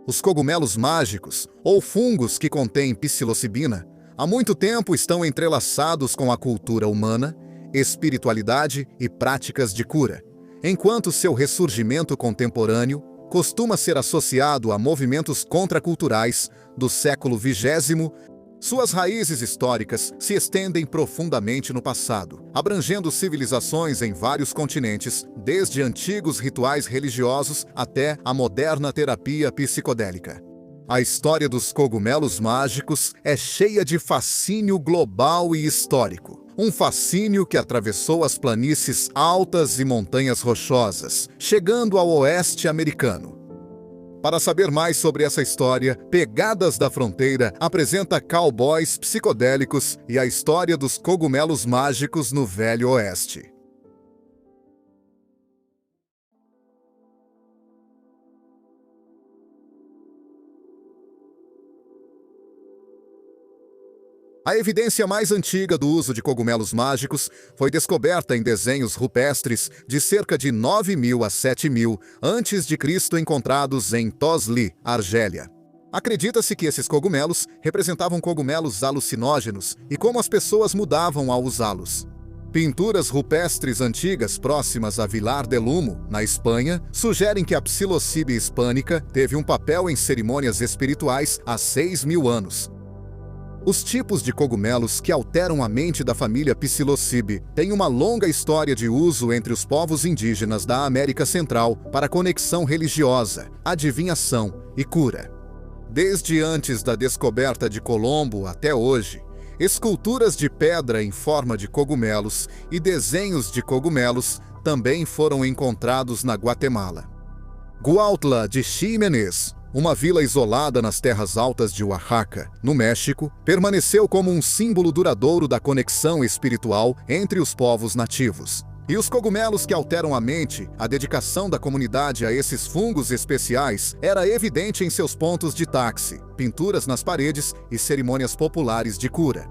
Os cogumelos mágicos, ou fungos que contêm psilocibina, há muito tempo estão entrelaçados com a cultura humana, espiritualidade e práticas de cura, enquanto seu ressurgimento contemporâneo costuma ser associado a movimentos contraculturais do século XX. Suas raízes históricas se estendem profundamente no passado, abrangendo civilizações em vários continentes, desde antigos rituais religiosos até a moderna terapia psicodélica. A história dos cogumelos mágicos é cheia de fascínio global e histórico. Um fascínio que atravessou as planícies altas e montanhas rochosas, chegando ao oeste americano. Para saber mais sobre essa história, Pegadas da Fronteira apresenta cowboys psicodélicos e a história dos cogumelos mágicos no Velho Oeste. A evidência mais antiga do uso de cogumelos mágicos foi descoberta em desenhos rupestres de cerca de 9.000 a 7.000 a.C. encontrados em Tosli, Argélia. Acredita-se que esses cogumelos representavam cogumelos alucinógenos e como as pessoas mudavam ao usá-los. Pinturas rupestres antigas próximas a Vilar del Humo, na Espanha, sugerem que a psilocybe hispânica teve um papel em cerimônias espirituais há 6.000 anos. Os tipos de cogumelos que alteram a mente da família Psilocybe têm uma longa história de uso entre os povos indígenas da América Central para conexão religiosa, adivinhação e cura. Desde antes da descoberta de Colombo até hoje, esculturas de pedra em forma de cogumelos e desenhos de cogumelos também foram encontrados na Guatemala. Cuautla de Ximenes, uma vila isolada nas terras altas de Oaxaca, no México, permaneceu como um símbolo duradouro da conexão espiritual entre os povos nativos. E os cogumelos que alteram a mente, a dedicação da comunidade a esses fungos especiais era evidente em seus pontos de táxi, pinturas nas paredes e cerimônias populares de cura.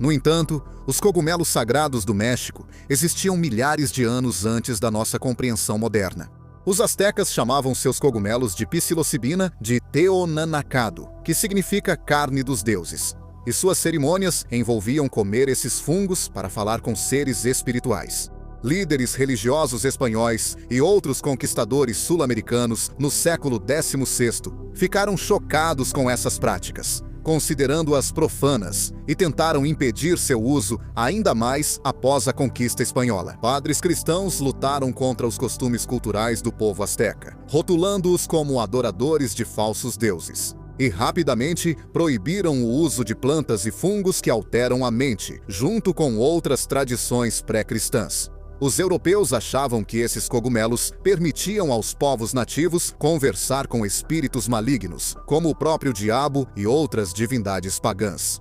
No entanto, os cogumelos sagrados do México existiam milhares de anos antes da nossa compreensão moderna. Os astecas chamavam seus cogumelos de psilocibina de teonanacado, que significa carne dos deuses, e suas cerimônias envolviam comer esses fungos para falar com seres espirituais. Líderes religiosos espanhóis e outros conquistadores sul-americanos no século XVI ficaram chocados com essas práticas, considerando-as profanas, e tentaram impedir seu uso ainda mais após a conquista espanhola. Padres cristãos lutaram contra os costumes culturais do povo asteca, rotulando-os como adoradores de falsos deuses. E rapidamente proibiram o uso de plantas e fungos que alteram a mente, junto com outras tradições pré-cristãs. Os europeus achavam que esses cogumelos permitiam aos povos nativos conversar com espíritos malignos, como o próprio diabo e outras divindades pagãs.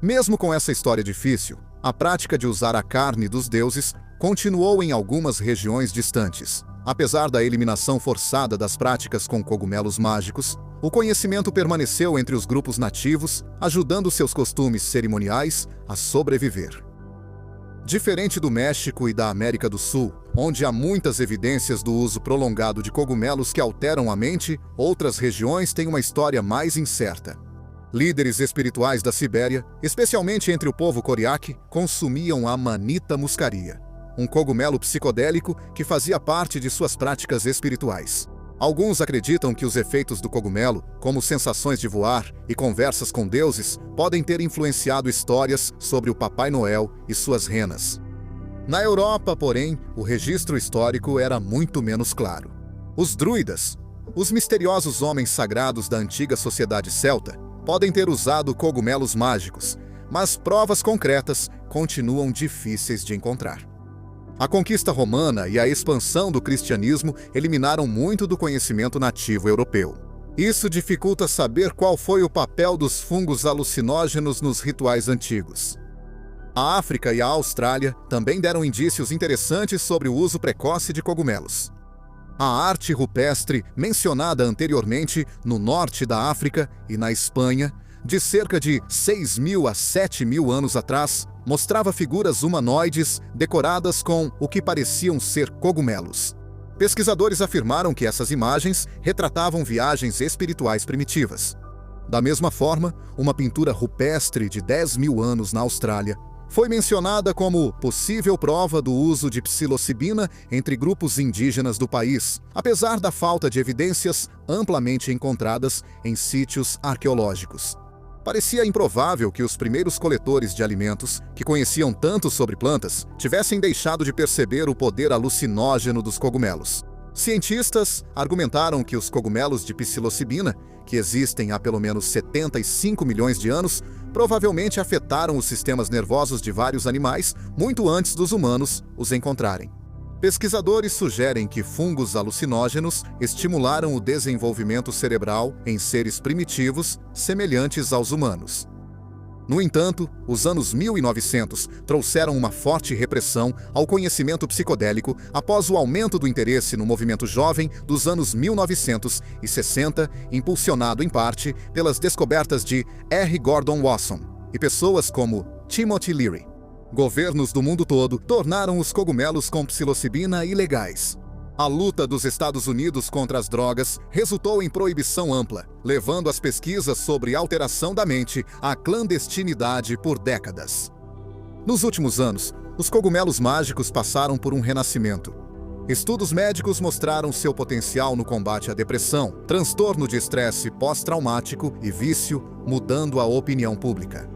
Mesmo com essa história difícil, a prática de usar a carne dos deuses continuou em algumas regiões distantes. Apesar da eliminação forçada das práticas com cogumelos mágicos, o conhecimento permaneceu entre os grupos nativos, ajudando seus costumes cerimoniais a sobreviver. Diferente do México e da América do Sul, onde há muitas evidências do uso prolongado de cogumelos que alteram a mente, outras regiões têm uma história mais incerta. Líderes espirituais da Sibéria, especialmente entre o povo Koryak, consumiam a Manita muscaria, um cogumelo psicodélico que fazia parte de suas práticas espirituais. Alguns acreditam que os efeitos do cogumelo, como sensações de voar e conversas com deuses, podem ter influenciado histórias sobre o Papai Noel e suas renas. Na Europa, porém, o registro histórico era muito menos claro. Os druidas, os misteriosos homens sagrados da antiga sociedade celta, podem ter usado cogumelos mágicos, mas provas concretas continuam difíceis de encontrar. A conquista romana e a expansão do cristianismo eliminaram muito do conhecimento nativo europeu. Isso dificulta saber qual foi o papel dos fungos alucinógenos nos rituais antigos. A África e a Austrália também deram indícios interessantes sobre o uso precoce de cogumelos. A arte rupestre, mencionada anteriormente no norte da África e na Espanha, de cerca de 6.000 a 7.000 anos atrás, mostrava figuras humanoides decoradas com o que pareciam ser cogumelos. Pesquisadores afirmaram que essas imagens retratavam viagens espirituais primitivas. Da mesma forma, uma pintura rupestre de 10.000 anos na Austrália foi mencionada como possível prova do uso de psilocibina entre grupos indígenas do país, apesar da falta de evidências amplamente encontradas em sítios arqueológicos. Parecia improvável que os primeiros coletores de alimentos, que conheciam tanto sobre plantas, tivessem deixado de perceber o poder alucinógeno dos cogumelos. Cientistas argumentaram que os cogumelos de psilocibina, que existem há pelo menos 75 milhões de anos, provavelmente afetaram os sistemas nervosos de vários animais muito antes dos humanos os encontrarem. Pesquisadores sugerem que fungos alucinógenos estimularam o desenvolvimento cerebral em seres primitivos semelhantes aos humanos. No entanto, os anos 1900 trouxeram uma forte repressão ao conhecimento psicodélico após o aumento do interesse no movimento jovem dos anos 1960, impulsionado em parte pelas descobertas de R. Gordon Wasson e pessoas como Timothy Leary. Governos do mundo todo tornaram os cogumelos com psilocibina ilegais. A luta dos Estados Unidos contra as drogas resultou em proibição ampla, levando as pesquisas sobre alteração da mente à clandestinidade por décadas. Nos últimos anos, os cogumelos mágicos passaram por um renascimento. Estudos médicos mostraram seu potencial no combate à depressão, transtorno de estresse pós-traumático e vício, mudando a opinião pública.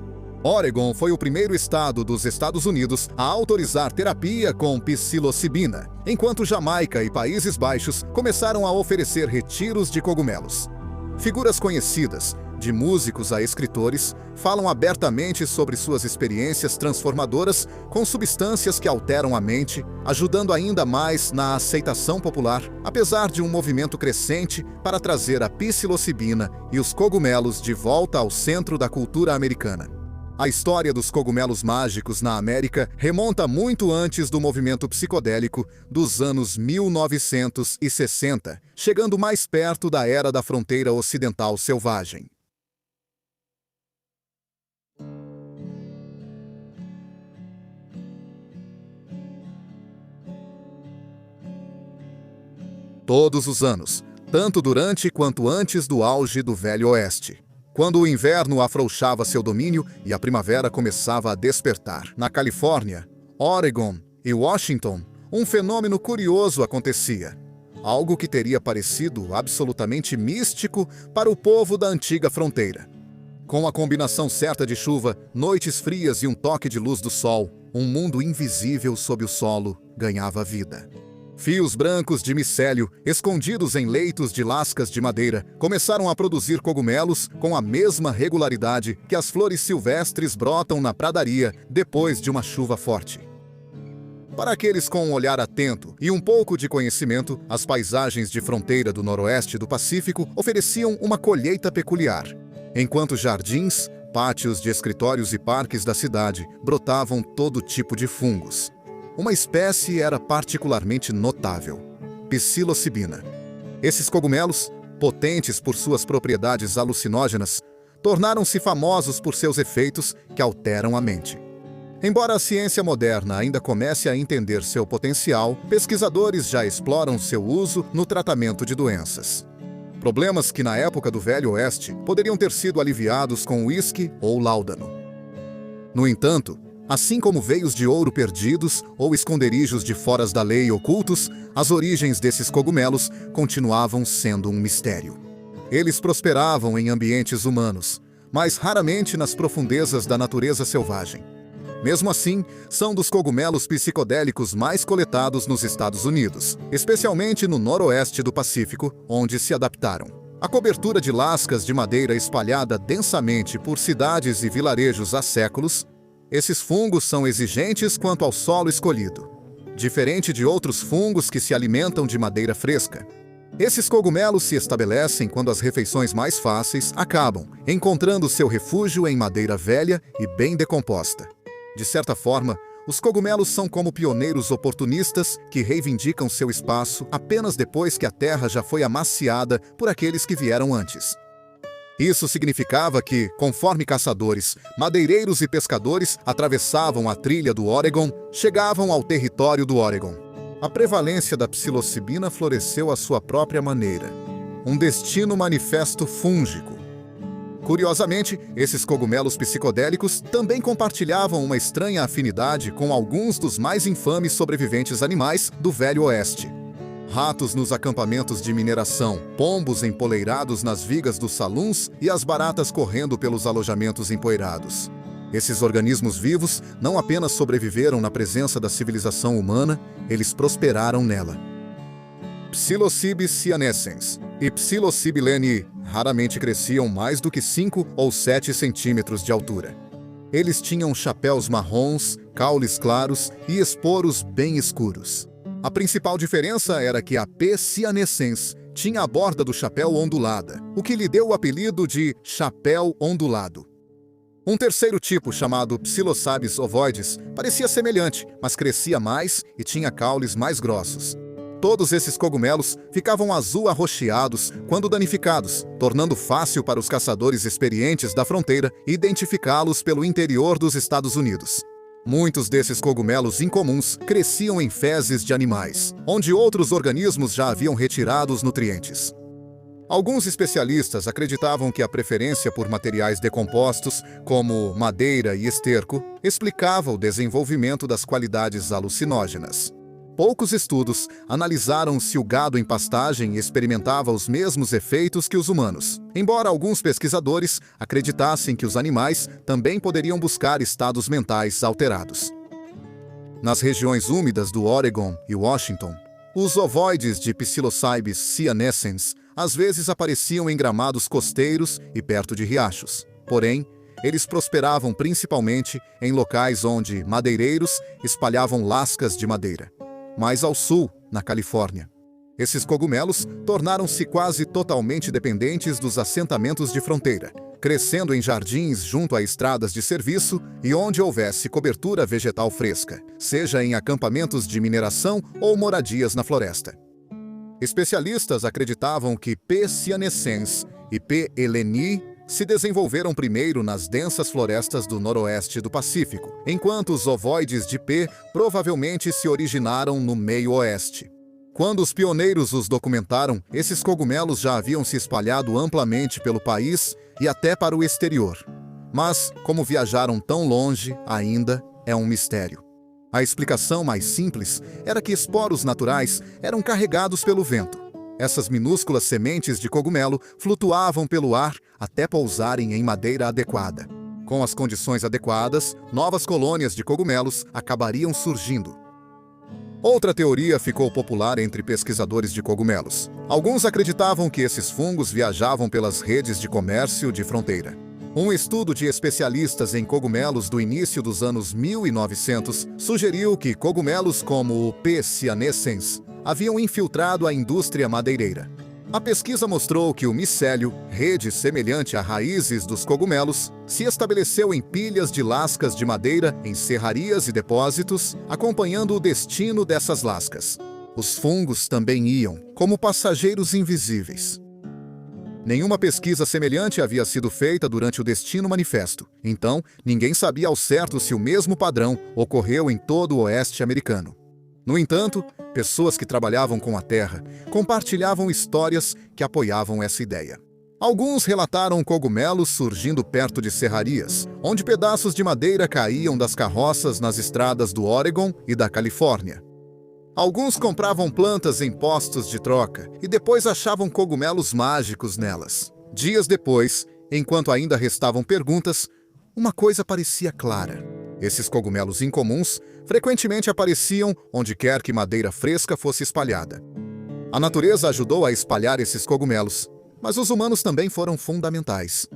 Oregon foi o primeiro estado dos Estados Unidos a autorizar terapia com psilocibina, enquanto Jamaica e Países Baixos começaram a oferecer retiros de cogumelos. Figuras conhecidas, de músicos a escritores, falam abertamente sobre suas experiências transformadoras com substâncias que alteram a mente, ajudando ainda mais na aceitação popular, apesar de um movimento crescente para trazer a psilocibina e os cogumelos de volta ao centro da cultura americana. A história dos cogumelos mágicos na América remonta muito antes do movimento psicodélico dos anos 1960, chegando mais perto da era da fronteira ocidental selvagem. Todos os anos, tanto durante quanto antes do auge do Velho Oeste, quando o inverno afrouxava seu domínio e a primavera começava a despertar. Na Califórnia, Oregon e Washington, um fenômeno curioso acontecia. Algo que teria parecido absolutamente místico para o povo da antiga fronteira. Com a combinação certa de chuva, noites frias e um toque de luz do sol, um mundo invisível sob o solo ganhava vida. Fios brancos de micélio, escondidos em leitos de lascas de madeira, começaram a produzir cogumelos com a mesma regularidade que as flores silvestres brotam na pradaria depois de uma chuva forte. Para aqueles com um olhar atento e um pouco de conhecimento, as paisagens de fronteira do noroeste do Pacífico ofereciam uma colheita peculiar, enquanto jardins, pátios de escritórios e parques da cidade brotavam todo tipo de fungos. Uma espécie era particularmente notável: psilocibina. Esses cogumelos, potentes por suas propriedades alucinógenas, tornaram-se famosos por seus efeitos que alteram a mente. Embora a ciência moderna ainda comece a entender seu potencial, pesquisadores já exploram seu uso no tratamento de doenças. Problemas que na época do Velho Oeste poderiam ter sido aliviados com uísque ou láudano. No entanto, assim como veios de ouro perdidos ou esconderijos de foras da lei ocultos, as origens desses cogumelos continuavam sendo um mistério. Eles prosperavam em ambientes humanos, mas raramente nas profundezas da natureza selvagem. Mesmo assim, são dos cogumelos psicodélicos mais coletados nos Estados Unidos, especialmente no noroeste do Pacífico, onde se adaptaram. A cobertura de lascas de madeira espalhada densamente por cidades e vilarejos há séculos, esses fungos são exigentes quanto ao solo escolhido, diferente de outros fungos que se alimentam de madeira fresca. Esses cogumelos se estabelecem quando as refeições mais fáceis acabam, encontrando seu refúgio em madeira velha e bem decomposta. De certa forma, os cogumelos são como pioneiros oportunistas que reivindicam seu espaço apenas depois que a terra já foi amaciada por aqueles que vieram antes. Isso significava que, conforme caçadores, madeireiros e pescadores atravessavam a trilha do Oregon, chegavam ao território do Oregon. A prevalência da psilocibina floresceu à sua própria maneira. Um destino manifesto fúngico. Curiosamente, esses cogumelos psicodélicos também compartilhavam uma estranha afinidade com alguns dos mais infames sobreviventes animais do Velho Oeste. Ratos nos acampamentos de mineração, pombos empoleirados nas vigas dos saluns e as baratas correndo pelos alojamentos empoeirados. Esses organismos vivos não apenas sobreviveram na presença da civilização humana, eles prosperaram nela. Psilocybes cyanescens e Psilocybe raramente cresciam mais do que 5 ou 7 centímetros de altura. Eles tinham chapéus marrons, caules claros e esporos bem escuros. A principal diferença era que a P. cyanescens tinha a borda do chapéu ondulada, o que lhe deu o apelido de chapéu ondulado. Um terceiro tipo, chamado Psilocybes ovoides, parecia semelhante, mas crescia mais e tinha caules mais grossos. Todos esses cogumelos ficavam azul arroxeados quando danificados, tornando fácil para os caçadores experientes da fronteira identificá-los pelo interior dos Estados Unidos. Muitos desses cogumelos incomuns cresciam em fezes de animais, onde outros organismos já haviam retirado os nutrientes. Alguns especialistas acreditavam que a preferência por materiais decompostos, como madeira e esterco, explicava o desenvolvimento das qualidades alucinógenas. Poucos estudos analisaram se o gado em pastagem experimentava os mesmos efeitos que os humanos, embora alguns pesquisadores acreditassem que os animais também poderiam buscar estados mentais alterados. Nas regiões úmidas do Oregon e Washington, os ovoides de Psilocybes cyanescens às vezes apareciam em gramados costeiros e perto de riachos. Porém, eles prosperavam principalmente em locais onde madeireiros espalhavam lascas de madeira. Mais ao sul, na Califórnia. Esses cogumelos tornaram-se quase totalmente dependentes dos assentamentos de fronteira, crescendo em jardins junto a estradas de serviço e onde houvesse cobertura vegetal fresca, seja em acampamentos de mineração ou moradias na floresta. Especialistas acreditavam que P. cyanescens e P. eleni se desenvolveram primeiro nas densas florestas do noroeste do Pacífico, enquanto os ovoides de P provavelmente se originaram no meio oeste. Quando os pioneiros os documentaram, esses cogumelos já haviam se espalhado amplamente pelo país e até para o exterior. Mas, como viajaram tão longe, ainda é um mistério. A explicação mais simples era que esporos naturais eram carregados pelo vento. Essas minúsculas sementes de cogumelo flutuavam pelo ar até pousarem em madeira adequada. Com as condições adequadas, novas colônias de cogumelos acabariam surgindo. Outra teoria ficou popular entre pesquisadores de cogumelos. Alguns acreditavam que esses fungos viajavam pelas redes de comércio de fronteira. Um estudo de especialistas em cogumelos do início dos anos 1900 sugeriu que cogumelos como o P. cyanescens haviam infiltrado a indústria madeireira. A pesquisa mostrou que o micélio, rede semelhante a raízes dos cogumelos, se estabeleceu em pilhas de lascas de madeira em serrarias e depósitos, acompanhando o destino dessas lascas. Os fungos também iam, como passageiros invisíveis. Nenhuma pesquisa semelhante havia sido feita durante o Destino Manifesto, então ninguém sabia ao certo se o mesmo padrão ocorreu em todo o oeste americano. No entanto, pessoas que trabalhavam com a terra compartilhavam histórias que apoiavam essa ideia. Alguns relataram cogumelos surgindo perto de serrarias, onde pedaços de madeira caíam das carroças nas estradas do Oregon e da Califórnia. Alguns compravam plantas em postos de troca e depois achavam cogumelos mágicos nelas. Dias depois, enquanto ainda restavam perguntas, uma coisa parecia clara. Esses cogumelos incomuns frequentemente apareciam onde quer que madeira fresca fosse espalhada. A natureza ajudou a espalhar esses cogumelos, mas os humanos também foram fundamentais.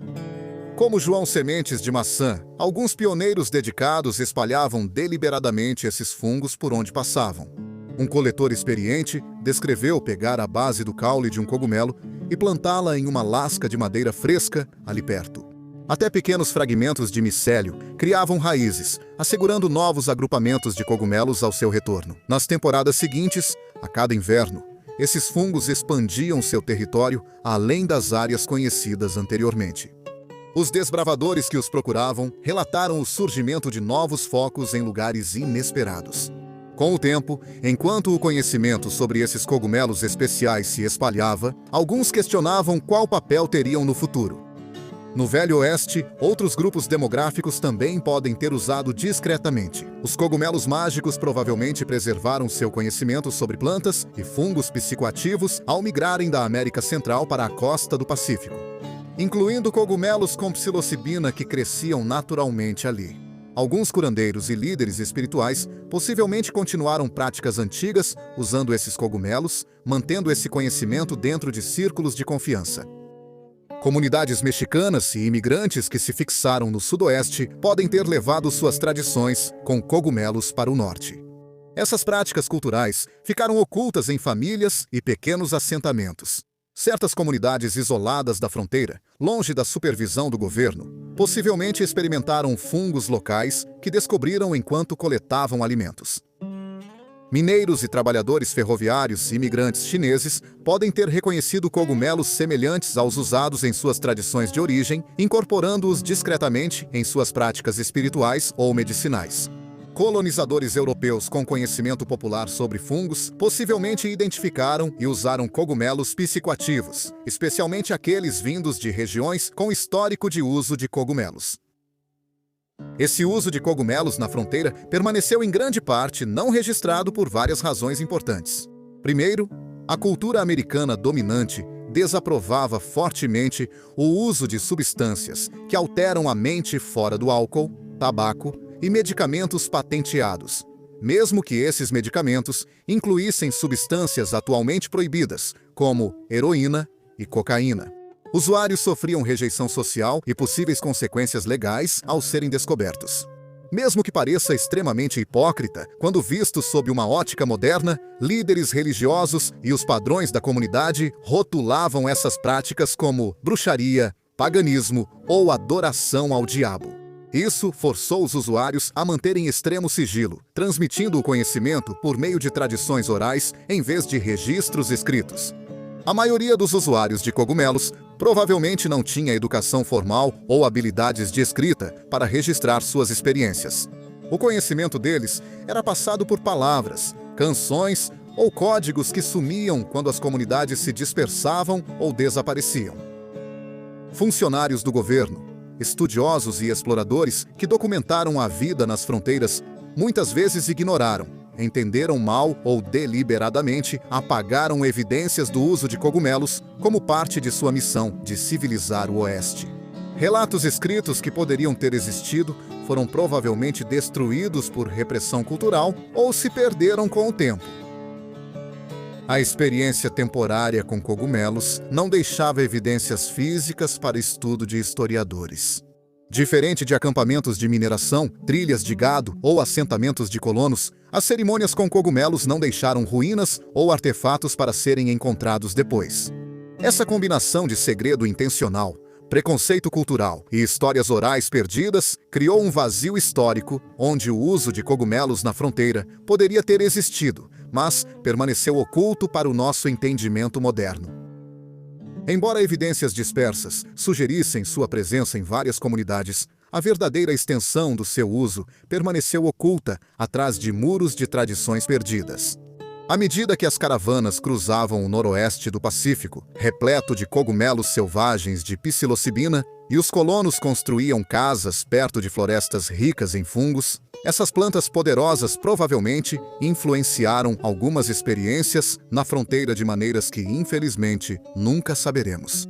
Como João Sementes de Maçã, alguns pioneiros dedicados espalhavam deliberadamente esses fungos por onde passavam. Um coletor experiente descreveu pegar a base do caule de um cogumelo e plantá-la em uma lasca de madeira fresca ali perto. Até pequenos fragmentos de micélio criavam raízes, assegurando novos agrupamentos de cogumelos ao seu retorno. Nas temporadas seguintes, a cada inverno, esses fungos expandiam seu território além das áreas conhecidas anteriormente. Os desbravadores que os procuravam relataram o surgimento de novos focos em lugares inesperados. Com o tempo, enquanto o conhecimento sobre esses cogumelos especiais se espalhava, alguns questionavam qual papel teriam no futuro. No Velho Oeste, outros grupos demográficos também podem ter usado discretamente. Os cogumelos mágicos provavelmente preservaram seu conhecimento sobre plantas e fungos psicoativos ao migrarem da América Central para a costa do Pacífico, incluindo cogumelos com psilocibina que cresciam naturalmente ali. Alguns curandeiros e líderes espirituais possivelmente continuaram práticas antigas usando esses cogumelos, mantendo esse conhecimento dentro de círculos de confiança. Comunidades mexicanas e imigrantes que se fixaram no sudoeste podem ter levado suas tradições com cogumelos para o norte. Essas práticas culturais ficaram ocultas em famílias e pequenos assentamentos. Certas comunidades isoladas da fronteira, longe da supervisão do governo, possivelmente experimentaram fungos locais que descobriram enquanto coletavam alimentos. Mineiros e trabalhadores ferroviários e imigrantes chineses podem ter reconhecido cogumelos semelhantes aos usados em suas tradições de origem, incorporando-os discretamente em suas práticas espirituais ou medicinais. Colonizadores europeus com conhecimento popular sobre fungos possivelmente identificaram e usaram cogumelos psicoativos, especialmente aqueles vindos de regiões com histórico de uso de cogumelos. Esse uso de cogumelos na fronteira permaneceu em grande parte não registrado por várias razões importantes. Primeiro, a cultura americana dominante desaprovava fortemente o uso de substâncias que alteram a mente fora do álcool, tabaco e medicamentos patenteados, mesmo que esses medicamentos incluíssem substâncias atualmente proibidas, como heroína e cocaína. Usuários sofriam rejeição social e possíveis consequências legais ao serem descobertos. Mesmo que pareça extremamente hipócrita, quando visto sob uma ótica moderna, líderes religiosos e os padrões da comunidade rotulavam essas práticas como bruxaria, paganismo ou adoração ao diabo. Isso forçou os usuários a manterem extremo sigilo, transmitindo o conhecimento por meio de tradições orais em vez de registros escritos. A maioria dos usuários de cogumelos provavelmente não tinha educação formal ou habilidades de escrita para registrar suas experiências. O conhecimento deles era passado por palavras, canções ou códigos que sumiam quando as comunidades se dispersavam ou desapareciam. Funcionários do governo, estudiosos e exploradores que documentaram a vida nas fronteiras muitas vezes ignoraram, entenderam mal ou deliberadamente apagaram evidências do uso de cogumelos como parte de sua missão de civilizar o Oeste. Relatos escritos que poderiam ter existido foram provavelmente destruídos por repressão cultural ou se perderam com o tempo. A experiência temporária com cogumelos não deixava evidências físicas para estudo de historiadores. Diferente de acampamentos de mineração, trilhas de gado ou assentamentos de colonos, as cerimônias com cogumelos não deixaram ruínas ou artefatos para serem encontrados depois. Essa combinação de segredo intencional, preconceito cultural e histórias orais perdidas criou um vazio histórico onde o uso de cogumelos na fronteira poderia ter existido, mas permaneceu oculto para o nosso entendimento moderno. Embora evidências dispersas sugerissem sua presença em várias comunidades, a verdadeira extensão do seu uso permaneceu oculta atrás de muros de tradições perdidas. À medida que as caravanas cruzavam o noroeste do Pacífico, repleto de cogumelos selvagens de psilocibina, e os colonos construíam casas perto de florestas ricas em fungos, essas plantas poderosas provavelmente influenciaram algumas experiências na fronteira de maneiras que, infelizmente, nunca saberemos.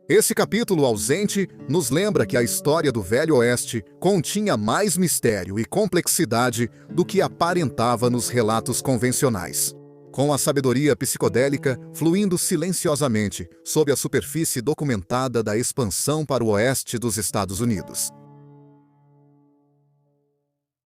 Esse capítulo ausente nos lembra que a história do Velho Oeste continha mais mistério e complexidade do que aparentava nos relatos convencionais. Com a sabedoria psicodélica fluindo silenciosamente sob a superfície documentada da expansão para o oeste dos Estados Unidos.